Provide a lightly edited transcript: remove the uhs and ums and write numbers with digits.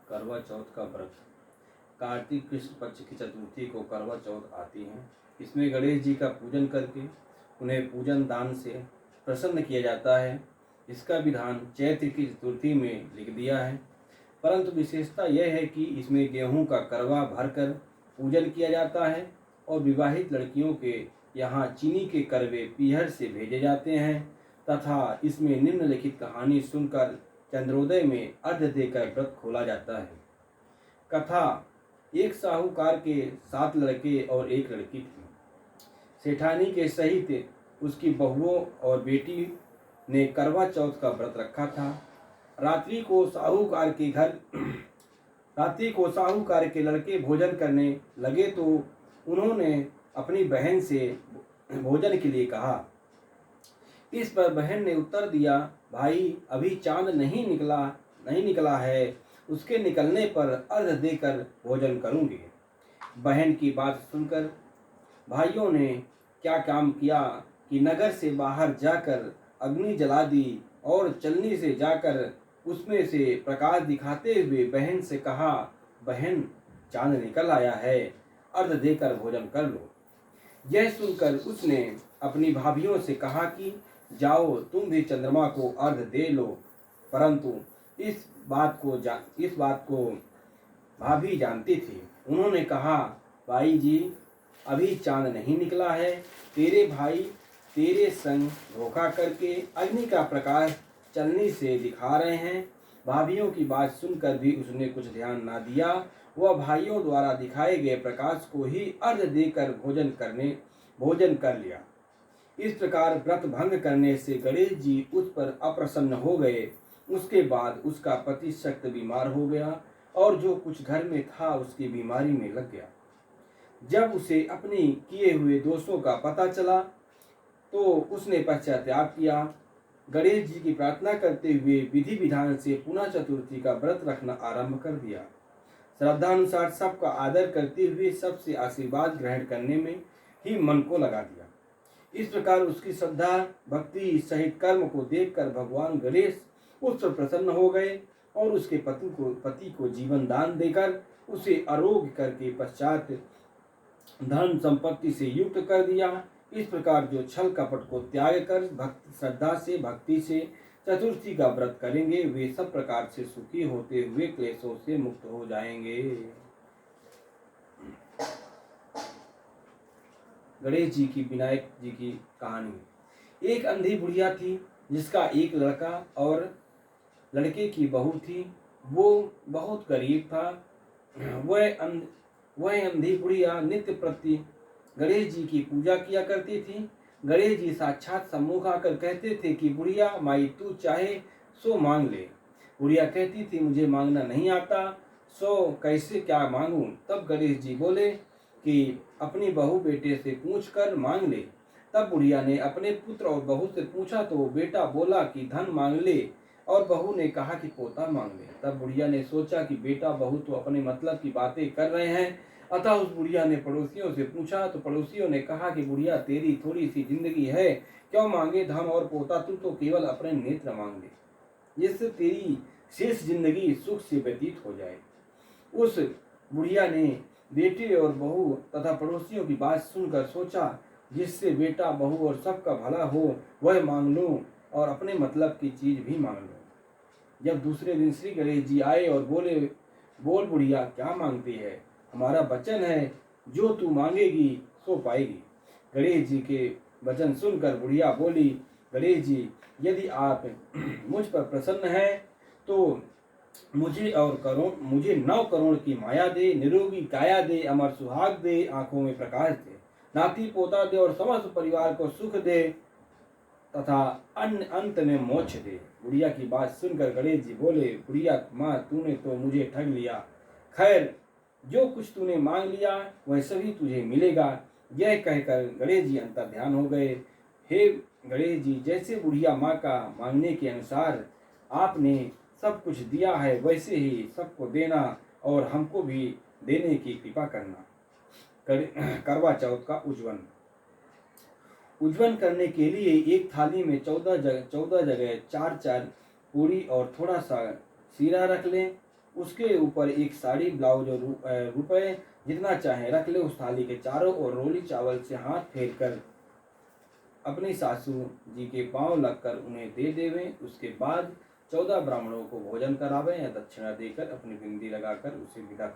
करवा चौथ का व्रत। कार्तिक कृष्ण पक्ष की चतुर्थी को करवा चौथ आती है। इसमें गणेश जी का पूजन करके उन्हें पूजन दान से प्रसन्न किया जाता है। इसका विधान चैत्र की चतुर्थी में लिख दिया है, परंतु विशेषता यह है कि इसमें गेहूं का करवा भरकर पूजन किया जाता है और विवाहित लड़कियों के यहाँ चीनी के करवे पीहर से भेजे जाते हैं तथा इसमें निम्नलिखित कहानी सुनकर चंद्रोदय में अर्घ्य देकर व्रत खोला जाता है। कथा। एक साहूकार के 7 लड़के और 1 लड़की थी। सेठानी के सहित उसकी बहुओं और बेटी ने करवा चौथ का व्रत रखा था। रात्रि को साहूकार के लड़के भोजन करने लगे तो उन्होंने अपनी बहन से भोजन के लिए कहा। इस पर बहन ने उत्तर दिया, भाई अभी चांद नहीं निकला है, उसके निकलने पर अर्घ्य देकर भोजन करूंगी। बहन की बात सुनकर भाइयों ने क्या काम किया कि नगर से बाहर जाकर अग्नि जला दी और चलनी से जाकर उसमें से प्रकाश दिखाते हुए बहन से कहा, बहन चांद निकल आया है, अर्घ्य देकर भोजन कर लो। यह सुनकर उसने अपनी भाभियों से कहा कि जाओ तुम भी चंद्रमा को अर्घ्य दे लो, परंतु इस बात को भाभी जानती थी। उन्होंने कहा, भाई जी अभी चांद नहीं निकला है, तेरे भाई तेरे संग धोखा करके अग्नि का प्रकाश चलनी से दिखा रहे हैं। भाभियों की बात सुनकर भी उसने कुछ ध्यान ना दिया। वह भाइयों द्वारा दिखाए गए प्रकाश को ही अर्घ्य देकर भोजन कर लिया। इस प्रकार व्रत भंग करने से गणेश जी उस पर अप्रसन्न हो गए। उसके बाद उसका पति सख्त बीमार हो गया और जो कुछ घर में था उसकी बीमारी में लग गया। जब उसे अपने किए हुए दोषों का पता चला तो उसने पश्चाताप किया। गणेश जी की प्रार्थना करते हुए विधि विधान से पुनः चतुर्थी का व्रत रखना आरंभ कर दिया। श्रद्धानुसार सबका आदर करते हुए सबसे आशीर्वाद ग्रहण करने में ही मन को लगा दिया। इस प्रकार उसकी श्रद्धा भक्ति सहित कर्म को देखकर भगवान गणेश उस पर प्रसन्न हो गए और उसके पति को जीवन दान देकर उसे आरोग्य करके पश्चात धन संपत्ति से युक्त कर दिया। इस प्रकार जो छल कपट को त्याग कर श्रद्धा से भक्ति से चतुर्थी का व्रत करेंगे वे सब प्रकार से सुखी होते हुए क्लेशों से मुक्त हो जाएंगे। गणेश जी की विनायक जी की कहानी। एक अंधी बुढ़िया थी जिसका एक लड़का और लड़के की बहू थी। वो बहुत गरीब था। वह अंधी बुढ़िया नित्य प्रति गणेश जी की पूजा किया करती थी। गणेश जी साक्षात सम्मुख आकर कहते थे कि बुढ़िया माई तू चाहे सो मांग ले। बुढ़िया कहती थी मुझे मांगना नहीं आता, सो कैसे क्या मांगूं। तब गणेश जी बोले कि अपनी बहू बेटे से पूछ कर मांग ले। तब बुढ़िया ने अपने पुत्र और बहू से पूछा तो बेटा बोला कि धन मांग ले और बहू ने कहा कि पोता मांग ले। तब बुढ़िया ने सोचा कि बेटा बहू तो अपने मतलब की बातें कर रहे हैं, अतः उस बुढ़िया ने पड़ोसियों से पूछा तो पड़ोसियों ने कहा कि बुढ़िया तेरी थोड़ी सी जिंदगी है, क्यों मांगे धन और पोता, तू तो केवल अपने नेत्र मांग ले जिससे तेरी शेष जिंदगी सुख से व्यतीत हो जाए। उस बुढ़िया ने बेटे और बहू तथा पड़ोसियों की बात सुनकर सोचा जिससे बेटा बहू और सबका भला हो वह मांग लूं और अपने मतलब की चीज भी मांग लूं। जब दूसरे दिन श्री गणेश जी आए और बोले, बोल बुढ़िया क्या मांगती है, हमारा वचन है जो तू मांगेगी सो पाएगी। गणेश जी के वचन सुनकर बुढ़िया बोली, गणेश जी यदि आप मुझ पर प्रसन्न हैं तो मुझे 9 करोड़ की माया दे, निरोगी काया दे, अमर सुहाग दे, आंखों में प्रकाश दे, नाती पोता दे और समस्त परिवार को सुख दे तथा अंत में मोक्ष दे। बुढ़िया की बात सुनकर गणेश जी बोले, बुढ़िया माँ तूने तो मुझे ठग लिया, खैर जो कुछ तूने मांग लिया वह सभी तुझे मिलेगा। यह कहकर गणेश जी अंतर्ध्यान हो गए। हे गणेश जी जैसे बुढ़िया माँ का मांगने के अनुसार आपने सब कुछ दिया है वैसे ही सबको देना और हमको भी देने की कृपा करना। करवा चौथ का उज्जवल करने के लिए एक थाली में 14 जगह 4 पूरी और थोड़ा सा सीरा रख लें। उसके ऊपर एक साड़ी ब्लाउज और रुपए जितना चाहे रख ले। उस थाली के चारों ओर रोली चावल से हाथ फेर कर अपनी सासू जी के पांव लगकर उन्हें दे देवें। उसके बाद 14 ब्राह्मणों को भोजन करावें या दक्षिणा देकर अपनी बिंदी लगाकर उसे विदा